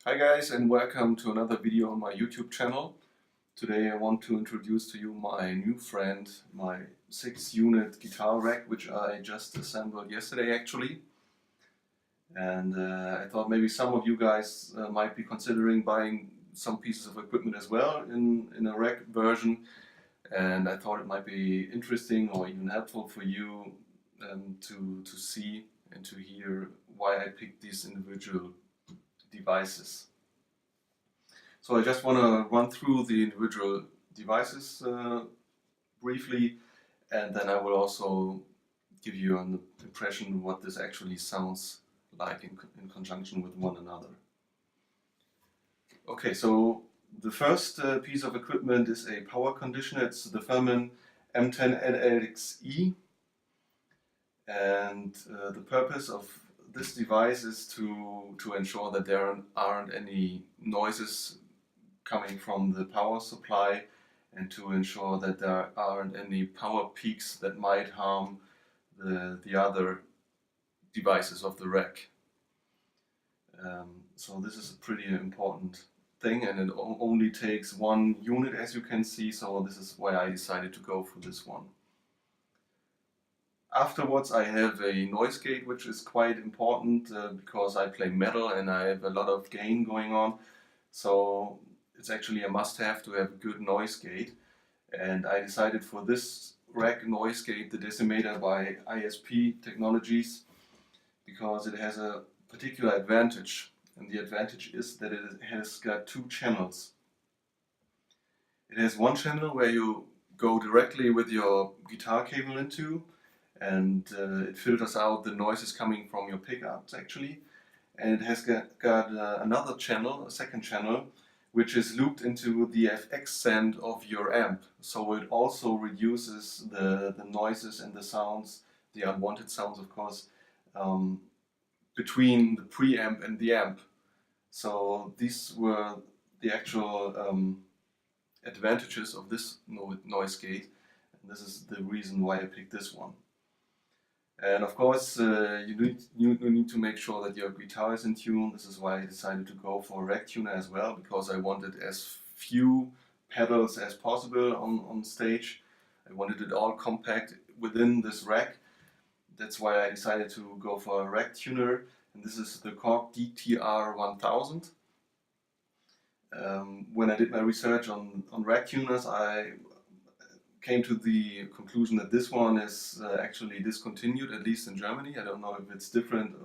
Hi guys, and welcome to another video on my YouTube channel. Today I want to introduce to you my new friend, my 6-unit guitar rack, which I just assembled yesterday actually. And I thought maybe some of you guys might be considering buying some pieces of equipment as well in a rack version. And I thought it might be interesting or even helpful for you to see and to hear why I picked these individual devices. So I just want to run through the individual devices briefly, and then I will also give you an impression of what this actually sounds like in conjunction with one another. Okay, so the first piece of equipment is a power conditioner. It's the Furman M10NLXE, and the purpose of this device is to ensure that there aren't any noises coming from the power supply, and to ensure that there aren't any power peaks that might harm the other devices of the rack. So this is a pretty important thing, and it only takes one unit, as you can see, so this is why I decided to go for this one. Afterwards I have a noise gate, which is quite important because I play metal and I have a lot of gain going on, so it's actually a must-have to have a good noise gate. And I decided for this rack noise gate the Decimator by ISP Technologies, because it has a particular advantage, and the advantage is that it has got two channels. It has one channel where you go directly with your guitar cable into, and it filters out the noises coming from your pickups actually. And it has got another channel, a second channel, which is looped into the FX send of your amp. So it also reduces the noises and the sounds, the unwanted sounds of course, between the preamp and the amp. So these were the actual advantages of this noise gate, and this is the reason why I picked this one. And of course you need to make sure that your guitar is in tune. This is why I decided to go for a rack tuner as well, because I wanted as few pedals as possible on stage. I wanted it all compact within this rack. That's why I decided to go for a rack tuner, and this is the Korg DTR-1000. When I did my research on rack tuners, I came to the conclusion that this one is actually discontinued, at least in Germany. I don't know if it's different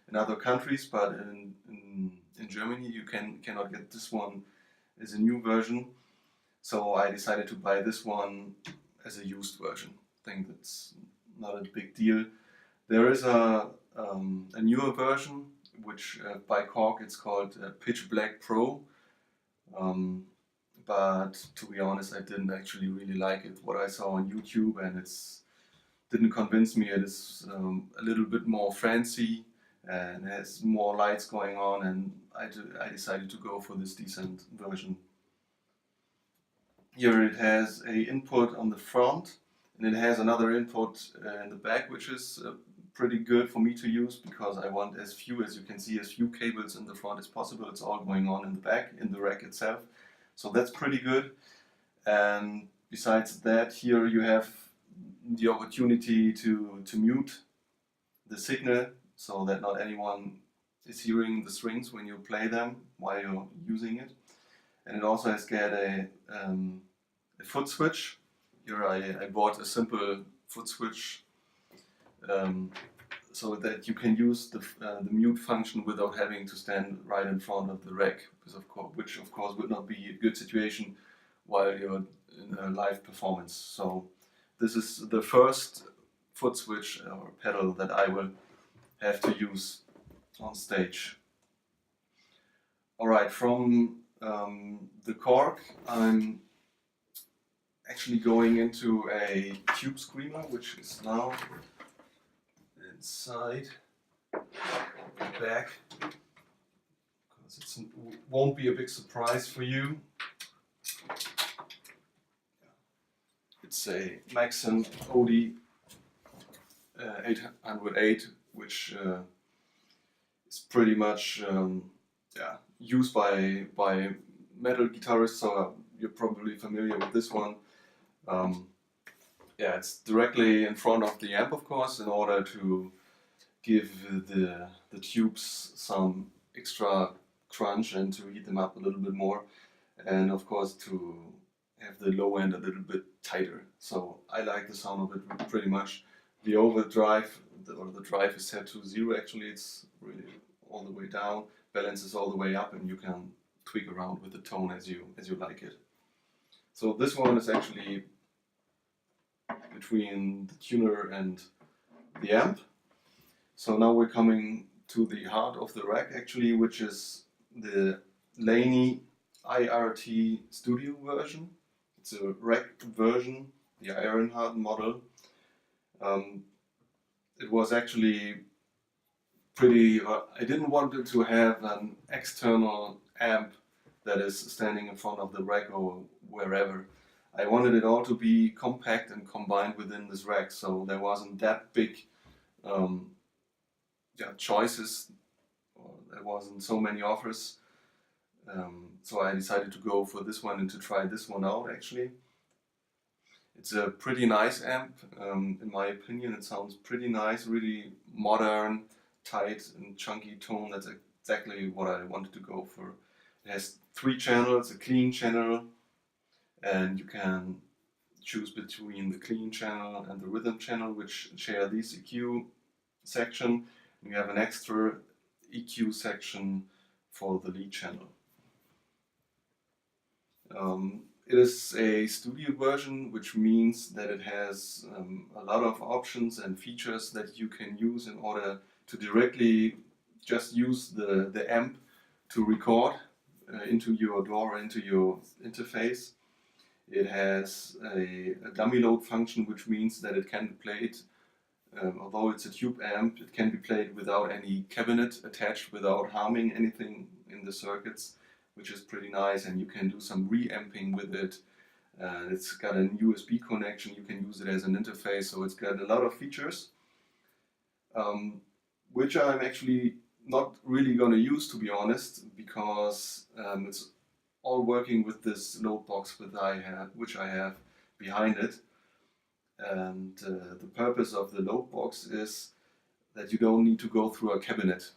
in other countries, but in Germany you cannot get this one as a new version. So I decided to buy this one as a used version. I think that's not a big deal. There is a newer version, which by Korg it's called Pitch Black Pro. But to be honest, I didn't actually really like it, what I saw on YouTube, and it didn't convince me. It is a little bit more fancy and has more lights going on, and I decided to go for this decent version. Here it has a input on the front, and it has another input in the back, which is pretty good for me to use, because I want as few, as you can see, as few cables in the front as possible. It's all going on in the back, in the rack itself. So that's pretty good. And besides that, here you have the opportunity to mute the signal, so that not anyone is hearing the strings when you play them while you're using it. And it also has got a foot switch. Here I bought a simple foot switch so that you can use the mute function without having to stand right in front of the rack, which of course would not be a good situation while you're in a live performance. So this is the first foot switch or pedal that I will have to use on stage. Alright, from the Korg I'm actually going into a tube screamer, which is now inside the back, because it won't be a big surprise for you. It's a Maxon OD 808, which is pretty much used by metal guitarists, so you're probably familiar with this one. It's directly in front of the amp, of course, in order to give the tubes some extra crunch and to heat them up a little bit more, and of course to have the low end a little bit tighter. So I like the sound of it pretty much. The overdrive, or the drive, is set to 0 actually. It's really all the way down. Balance is all the way up, and you can tweak around with the tone as you like it. So this one is actually between the tuner and the amp. So now we're coming to the heart of the rack actually, which is the Laney IRT Studio version. It's a rack version, the Ironheart model. It was actually pretty, I didn't want it to have an external amp that is standing in front of the rack or wherever. I wanted it all to be compact and combined within this rack, so there wasn't that big choices, or there wasn't so many offers. So I decided to go for this one and to try this one out actually. It's a pretty nice amp, in my opinion. It sounds pretty nice, really modern, tight and chunky tone. That's exactly what I wanted to go for. It has 3 channels, a clean channel, and you can choose between the clean channel and the rhythm channel, which share this EQ section. And you have an extra EQ section for the lead channel. It is a studio version, which means that it has a lot of options and features that you can use in order to directly just use the amp to record into your DAW, into your interface. It has a dummy load function, which means that it can be played, although it's a tube amp, it can be played without any cabinet attached, without harming anything in the circuits, which is pretty nice, and you can do some reamping with it. It's got a USB connection, you can use it as an interface, so it's got a lot of features, which I'm actually not really going to use, to be honest, because it's all working with this load box which I have behind it. And the purpose of the load box is that you don't need to go through a cabinet.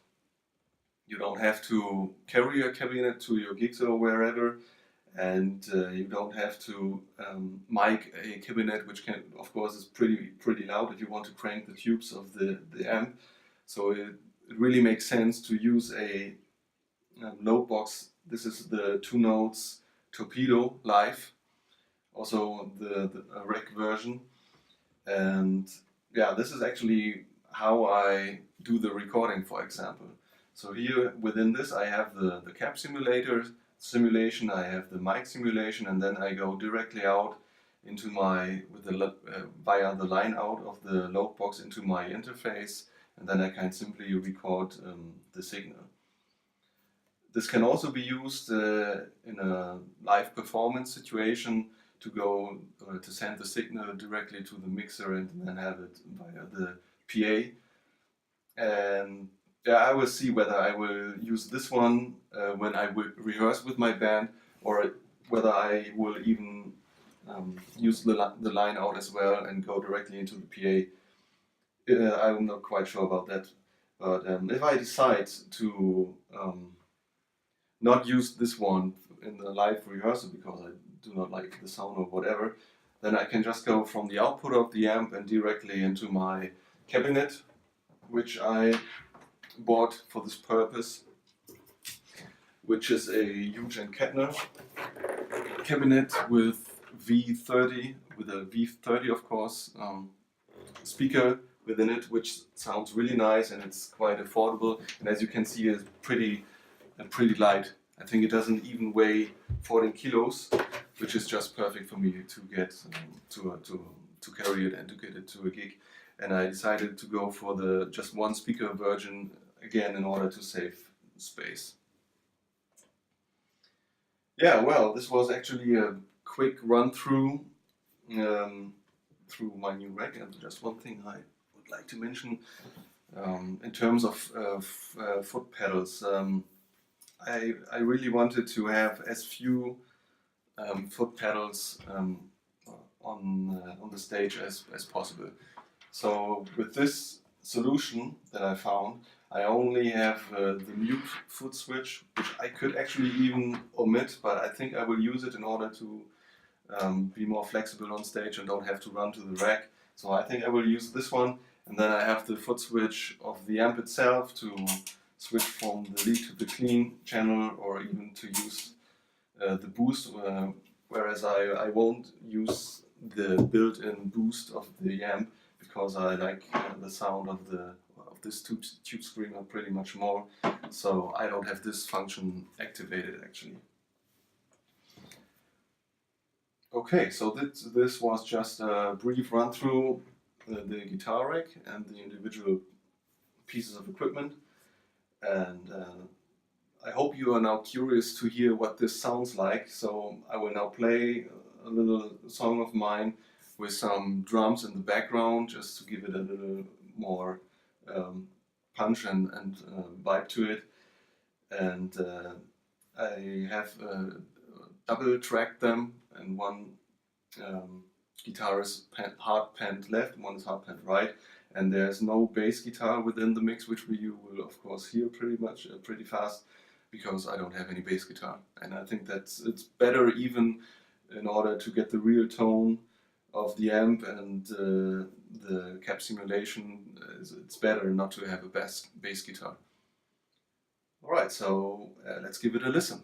You don't have to carry a cabinet to your gigs or wherever, and you don't have to mic a cabinet, which can, of course, is pretty loud if you want to crank the tubes of the amp. So it really makes sense to use a load box. This is the 2 notes Torpedo Live, also the rack version. And yeah, this is actually how I do the recording, for example. So here within this I have the cab simulation, I have the mic simulation, and then I go directly out into my, via the line out of the load box into my interface, and then I can simply record the signal. This can also be used in a live performance situation to go to send the signal directly to the mixer and then have it via the PA. And yeah, I will see whether I will use this one when I will rehearse with my band, or whether I will even use the line out as well and go directly into the PA. I'm not quite sure about that, but if I decide to not use this one in the live rehearsal because I do not like the sound or whatever, then I can just go from the output of the amp and directly into my cabinet, which I bought for this purpose, which is a Hughes & Kettner cabinet with V30, with a V30 of course, speaker within it, which sounds really nice, and it's quite affordable, and as you can see it's pretty light. I think it doesn't even weigh 14 kilos, which is just perfect for me to get to carry it and to get it to a gig. And I decided to go for the just 1 speaker version again in order to save space. Yeah, well, this was actually a quick run through through my new rack, and just one thing I would like to mention in terms of foot pedals. I really wanted to have as few foot pedals on the stage as possible. So with this solution that I found, I only have the mute foot switch, which I could actually even omit, but I think I will use it in order to be more flexible on stage and don't have to run to the rack. So I think I will use this one, and then I have the foot switch of the amp itself to switch from the lead to the clean channel, or even to use the boost, whereas I won't use the built-in boost of the amp because I like the sound of this tube screamer pretty much more, so I don't have this function activated actually. Okay, so this was just a brief run through the guitar rack and the individual pieces of equipment, and I hope you are now curious to hear what this sounds like. So I will now play a little song of mine with some drums in the background, just to give it a little more punch and vibe to it. And I have double tracked them, and one guitar is hard panned left, and one is hard panned right, and there's no bass guitar within the mix, which you will of course hear pretty fast, because I don't have any bass guitar. And I think it's better, even in order to get the real tone of the amp and the cap simulation, it's better not to have a bass guitar. Alright, so let's give it a listen.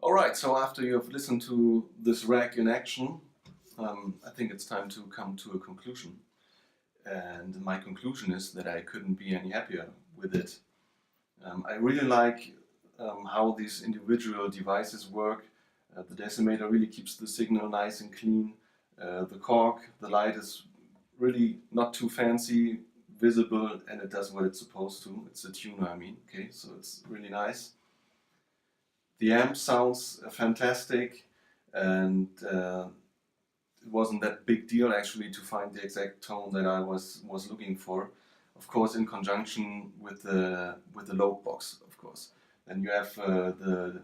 Alright, so after you have listened to this rack in action, I think it's time to come to a conclusion. And my conclusion is that I couldn't be any happier with it. I really like how these individual devices work. The Decimator really keeps the signal nice and clean. The Korg, the light is really not too fancy, visible, and it does what it's supposed to. It's a tuner, I mean, okay, so it's really nice. The amp sounds fantastic, and it wasn't that big deal actually to find the exact tone that I was looking for. Of course, in conjunction with the load box, of course. And you have the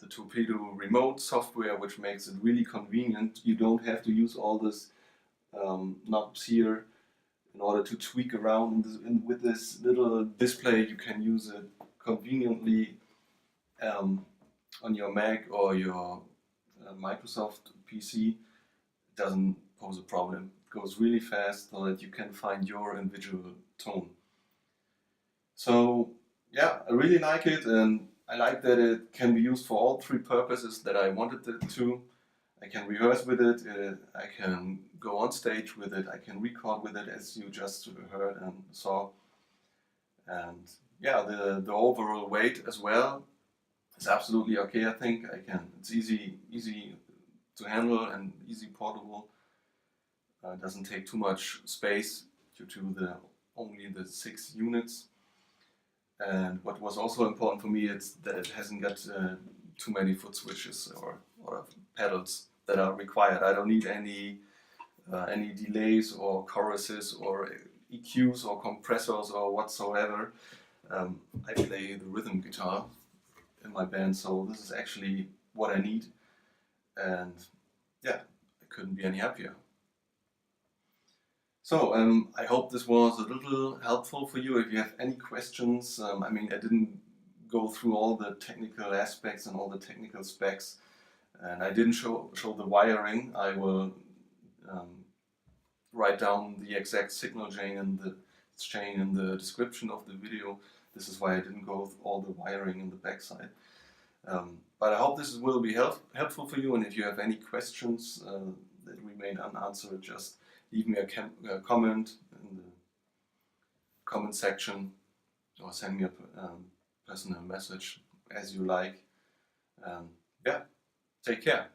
Torpedo remote software, which makes it really convenient. You don't have to use all this knobs here in order to tweak around with this little display. You can use it conveniently on your Mac or your Microsoft PC. It doesn't pose a problem. It goes really fast so that you can find your individual tone. So yeah, I really like it, and I like that it can be used for all three purposes that I wanted it to. I can rehearse with it, I can go on stage with it, I can record with it, as you just heard and saw. And yeah, the overall weight as well is absolutely okay, I think. It's easy to handle and easy portable. It doesn't take too much space due to only the 6 units. And what was also important for me is that it hasn't got too many foot switches or pedals that are required. I don't need any delays or choruses or EQs or compressors or whatsoever. I play the rhythm guitar in my band, so this is actually what I need, and yeah, I couldn't be any happier. So I hope this was a little helpful for you. If you have any questions, I mean, I didn't go through all the technical aspects and all the technical specs, and I didn't show the wiring. I will write down the exact signal chain in the description of the video. This is why I didn't go through all the wiring in the backside. But I hope this will be helpful for you, and if you have any questions that remain unanswered, just leave me a comment in the comment section, or send me a personal message, as you like. Yeah, take care.